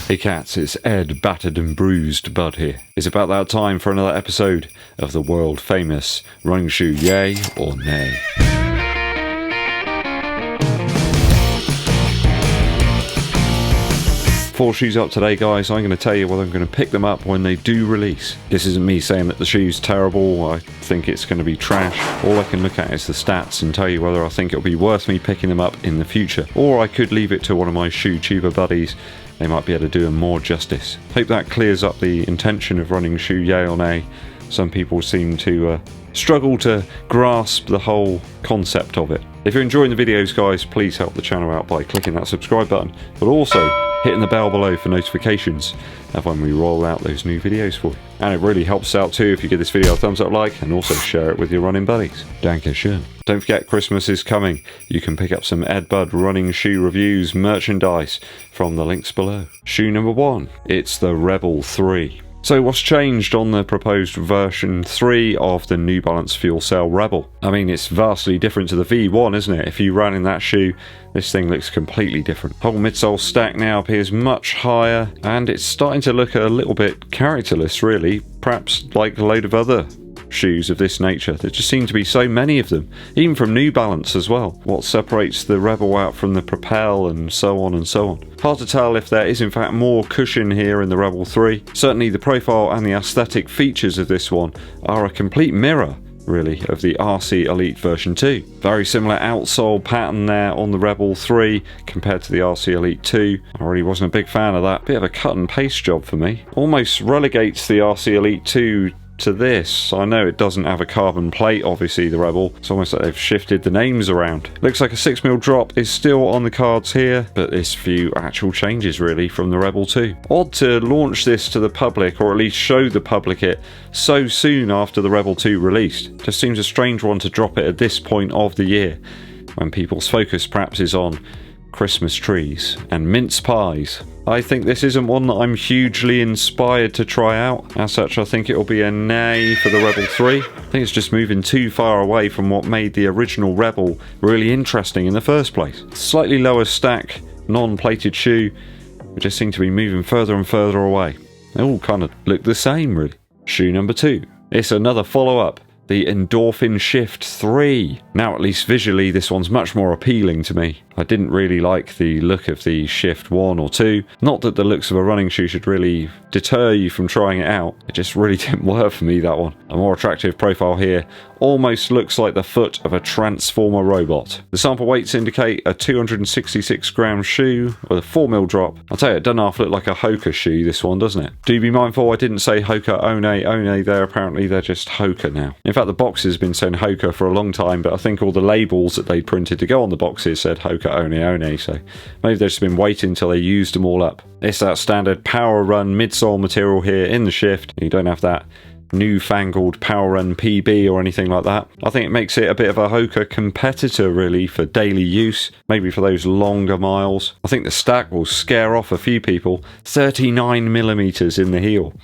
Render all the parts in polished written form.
Hey cats, it's Ed, battered and bruised Bud here. It's about that time for another episode of the world famous running shoe yay or nay. 4 shoes up today, guys. I'm going to tell you whether I'm going to pick them up when they do release. This isn't me saying that the shoe's terrible, I think it's going to be trash. All I can look at is the stats and tell you whether I think it'll be worth me picking them up in the future. Or I could leave it to one of my shoe tuber buddies. They might be able to do them more justice. Hope that clears up the intention of running shoe yay or nay. Some people seem to struggle to grasp the whole concept of it. If you're enjoying the videos, guys, please help the channel out by clicking that subscribe button, but also hitting the bell below for notifications of when we roll out those new videos for you. And it really helps out too if you give this video a thumbs up like and also share it with your running buddies. Danke schön. Don't forget, Christmas is coming. You can pick up some EDDBUD running shoe reviews merchandise from the links below. Shoe number 1, it's the Rebel 3. So what's changed on the proposed version 3 of the New Balance FUELCELL Rebel? I mean, it's vastly different to the V1, isn't it? If you ran in that shoe, this thing looks completely different. Whole midsole stack now appears much higher, and it's starting to look a little bit characterless, really. Perhaps like a load of other shoes of this nature. There just seem to be so many of them, even from New Balance as well. What separates the Rebel out from the Propel and so on and so on. Hard to tell if there is in fact more cushion here in the Rebel 3. Certainly the profile and the aesthetic features of this one are a complete mirror, really, of the RC Elite version 2. Very similar outsole pattern there on the Rebel 3 compared to the RC Elite 2. I really wasn't a big fan of that. Bit of a cut and paste job for me. Almost relegates the RC Elite 2 to this. I know it doesn't have a carbon plate, obviously, the Rebel. It's almost like they've shifted the names around. Looks like a 6mm drop is still on the cards here, but there's few actual changes really from the Rebel 2. Odd to launch this to the public, or at least show the public it, so soon after the Rebel 2 released. Just seems a strange one to drop it at this point of the year, when people's focus perhaps is on Christmas trees and mince pies. I think this isn't one that I'm hugely inspired to try out. As such, I think it'll be a nay for the Rebel 3. I think it's just moving too far away from what made the original Rebel really interesting in the first place. Slightly lower stack, non-plated shoe, we just seem to be moving further and further away. They all kind of look the same, really. Shoe number 2. It's another follow-up. The ENDORPHIN Shift 3. Now, at least visually, this one's much more appealing to me. I didn't really like the look of the Shift 1 or 2. Not that the looks of a running shoe should really deter you from trying it out. It just really didn't work for me, that one. A more attractive profile here almost looks like the foot of a transformer robot. The sample weights indicate a 266 gram shoe with a 4mm drop. I'll tell you, it doesn't half look like a Hoka shoe, this one, doesn't it? Do be mindful, I didn't say Hoka One there. Apparently they're just Hoka now. In fact, the boxes have been saying Hoka for a long time, but I think all the labels that they printed to go on the boxes said Hoka One, so maybe they've just been waiting until they used them all up. It's that standard Power Run midsole material here in the Shift. You don't have that newfangled Power Run PB or anything like that. I think it makes it a bit of a Hoka competitor really for daily use, maybe for those longer miles. I think the stack will scare off a few people. 39mm in the heel.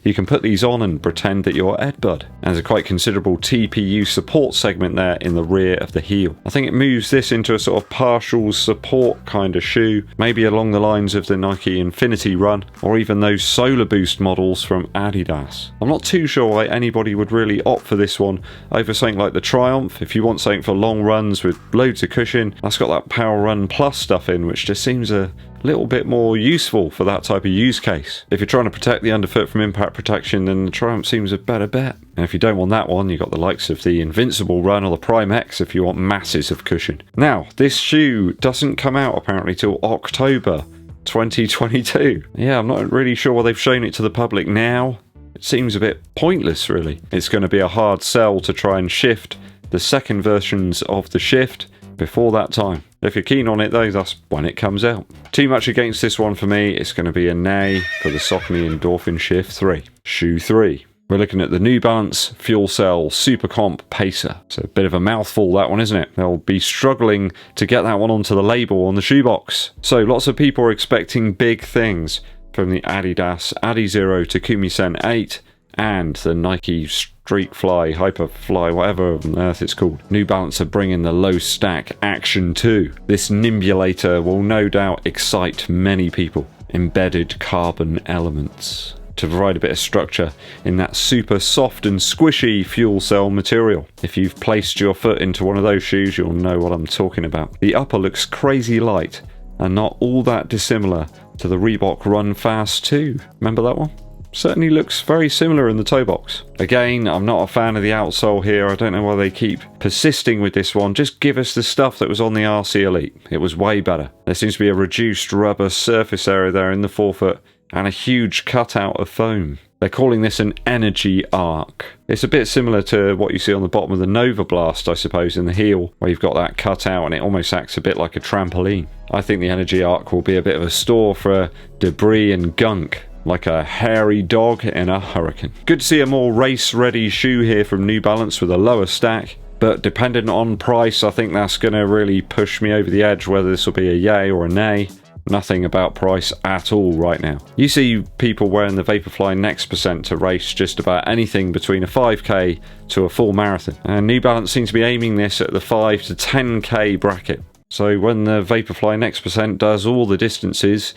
You can put these on and pretend that you're EDDBUD. There's a quite considerable TPU support segment there in the rear of the heel. I think it moves this into a sort of partial support kind of shoe, maybe along the lines of the Nike Infinity Run, or even those Solar Boost models from ADIDAS. I'm not too sure why anybody would really opt for this one over something like the Triumph. If you want something for long runs with loads of cushion, that's got that Power Run Plus stuff in, which just seems a little bit more useful for that type of use case. If you're trying to protect the underfoot from impact protection, then the Triumph seems a better bet. And if you don't want that one, you've got the likes of the Invincible Run or the Prime X if you want masses of cushion. Now, this shoe doesn't come out apparently till October 2022. Yeah, I'm not really sure why they've shown it to the public now. It seems a bit pointless, really. It's going to be a hard sell to try and shift the second versions of the Shift before that time. If you're keen on it though, that's when it comes out. Too much against this one for me. It's going to be a nay for the SAUCONY ENDORPHIN Shift 3. Shoe 3. We're looking at the New Balance FUELCELL Super Comp PACER. It's a bit of a mouthful, that one, isn't it? They'll be struggling to get that one onto the label on the shoebox. So lots of people are expecting big things from the ADIDAS Adizero Takumi Sen 8 and the Nike Streakfly, Hyperfly, whatever on earth it's called. New Balance are bringing the low stack Action 2. This nimbulator will no doubt excite many people. embedded carbon elements to provide a bit of structure in that super soft and squishy fuel cell material. If you've placed your foot into one of those shoes, you'll know what I'm talking about. The upper looks crazy light and not all that dissimilar to the Reebok Run Fast 2. Remember that one? Certainly looks very similar in the toe box. Again, I'm not a fan of the outsole here. I don't know why they keep persisting with this one. Just give us the stuff that was on the RC Elite. It was way better. There seems to be a reduced rubber surface area there in the forefoot and a huge cutout of foam. They're calling this an energy arc. It's a bit similar to what you see on the bottom of the Nova Blast, I suppose, in the heel, where you've got that cutout and it almost acts a bit like a trampoline. I think the energy arc will be a bit of a store for debris and gunk, like a hairy dog in a hurricane. Good to see a more race-ready shoe here from New Balance with a lower stack, but dependent on price, I think that's going to really push me over the edge, whether this will be a yay or a nay. Nothing about price at all right now. You see people wearing the Vaporfly Next Percent to race just about anything between a 5k to a full marathon. And New Balance seems to be aiming this at the 5 to 10k bracket. So when the Vaporfly Next Percent does all the distances,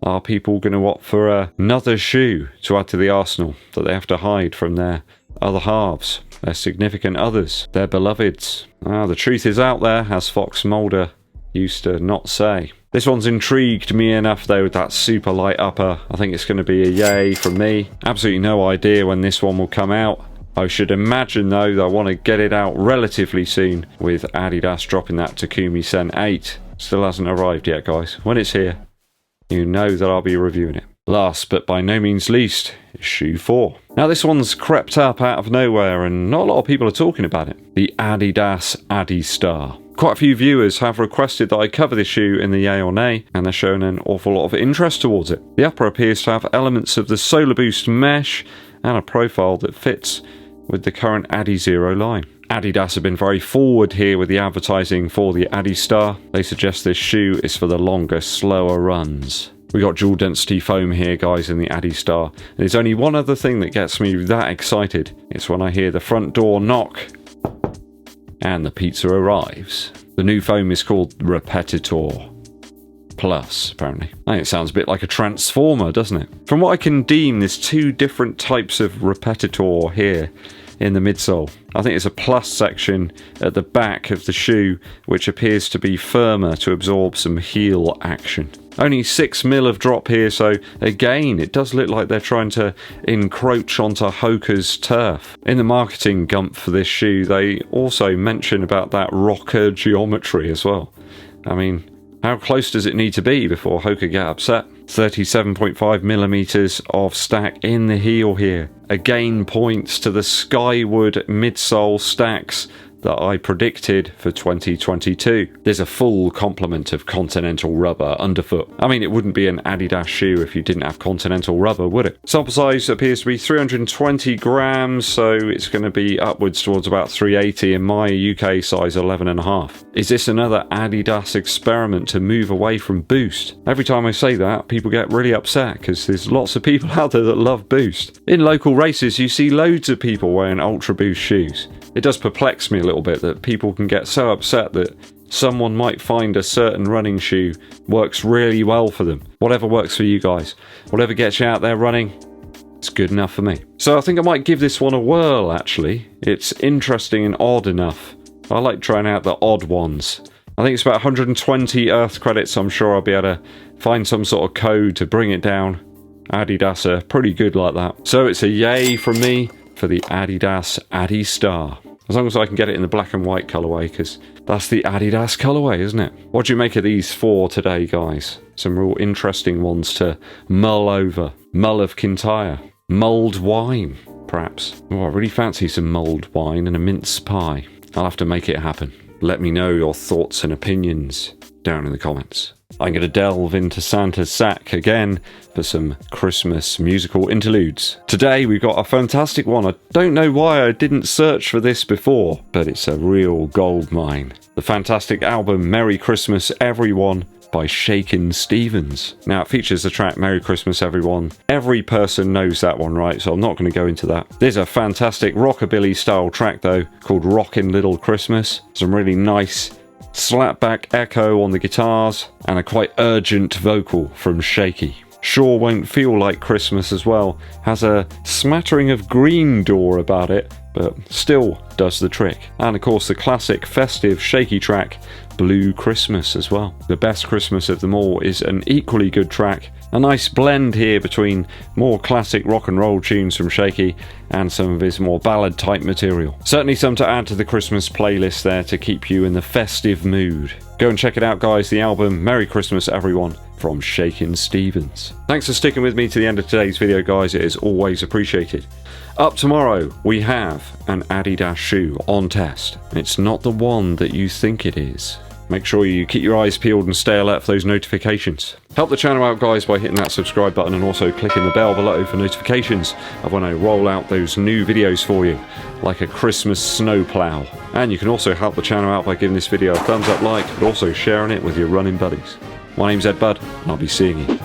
are people going to opt for another shoe to add to the arsenal that they have to hide from their other halves, their significant others, their beloveds? The truth is out there, as Fox Mulder used to not say. This one's intrigued me enough though with that super light upper. I think it's going to be a yay from me. Absolutely no idea when this one will come out. I should imagine though that I want to get it out relatively soon, with Adidas dropping that Takumi Sen 8. Still hasn't arrived yet, guys. When it's here, you know that I'll be reviewing it. Last but by no means least is shoe 4. Now this one's crept up out of nowhere and not a lot of people are talking about it. The Adidas ADISTAR. Quite a few viewers have requested that I cover this shoe in the yay or nay, and they're showing an awful lot of interest towards it. The upper appears to have elements of the Solar Boost mesh and a profile that fits with the current Adizero line. Adidas have been very forward here with the advertising for the ADISTAR. They suggest this shoe is for the longer, slower runs. We got dual density foam here, guys, in the ADISTAR. And there's only one other thing that gets me that excited. It's when I hear the front door knock and the pizza arrives. The new foam is called Repetitor Plus, apparently. I think it sounds a bit like a transformer, doesn't it? From what I can deem, there's two different types of Repetitor here in the midsole. I think it's a plus section at the back of the shoe, which appears to be firmer to absorb some heel action. Only 6 mil of drop here, so again, it does look like they're trying to encroach onto Hoka's turf. In the marketing gump for this shoe, they also mention about that rocker geometry as well. I mean, how close does it need to be before Hoka get upset? 37.5 millimeters of stack in the heel here. Again points to the Skyward midsole stacks that I predicted for 2022. There's a full complement of Continental rubber underfoot. I mean, it wouldn't be an Adidas shoe if you didn't have Continental rubber, would it? Sample size appears to be 320 grams, so it's going to be upwards towards about 380 in my UK size 11.5. Is this another Adidas experiment to move away from Boost? Every time I say that, people get really upset because there's lots of people out there that love Boost. In local races, you see loads of people wearing Ultra Boost shoes. It does perplex me a little bit that people can get so upset that someone might find a certain running shoe works really well for them. Whatever works for you guys, whatever gets you out there running, it's good enough for me. So I think I might give this one a whirl, actually. It's interesting and odd enough. I like trying out the odd ones. I think it's about 120 Earth credits. I'm sure I'll be able to find some sort of code to bring it down. Adidas are pretty good like that. So it's a yay from me for the Adidas ADISTAR. As long as I can get it in the black and white colourway, because that's the Adidas colourway, isn't it? What do you make of these 4 today, guys? Some real interesting ones to mull over. Mull of Kintyre. Mulled wine, perhaps. Oh, I really fancy some mulled wine and a mince pie. I'll have to make it happen. Let me know your thoughts and opinions down in the comments. I'm going to delve into Santa's sack again for some Christmas musical interludes. Today we've got a fantastic one. I don't know why I didn't search for this before, but it's a real goldmine. The fantastic album Merry Christmas Everyone by Shakin' Stevens. Now it features the track Merry Christmas Everyone. Every person knows that one, right? So I'm not going to go into that. There's a fantastic rockabilly style track though called Rockin' Little Christmas. Some really nice slapback echo on the guitars and a quite urgent vocal from Shaky. Sure won't feel like Christmas as well. Has a smattering of green door about it, but still does the trick. And of course the classic festive shaky track, Blue Christmas as well. The best Christmas of them all is an equally good track. A nice blend here between more classic rock and roll tunes from Shaky and some of his more ballad type material. Certainly some to add to the Christmas playlist there to keep you in the festive mood. Go and check it out guys, the album Merry Christmas Everyone from Shakin' Stevens. Thanks for sticking with me to the end of today's video guys, it is always appreciated. Up tomorrow we have an ADIDAS shoe on test. It's not the one that you think it is. Make sure you keep your eyes peeled and stay alert for those notifications. Help the channel out guys by hitting that subscribe button and also clicking the bell below for notifications of when I roll out those new videos for you, like a Christmas snowplow. And you can also help the channel out by giving this video a thumbs up like, but also sharing it with your running buddies. My name's EDDBUD and I'll be seeing you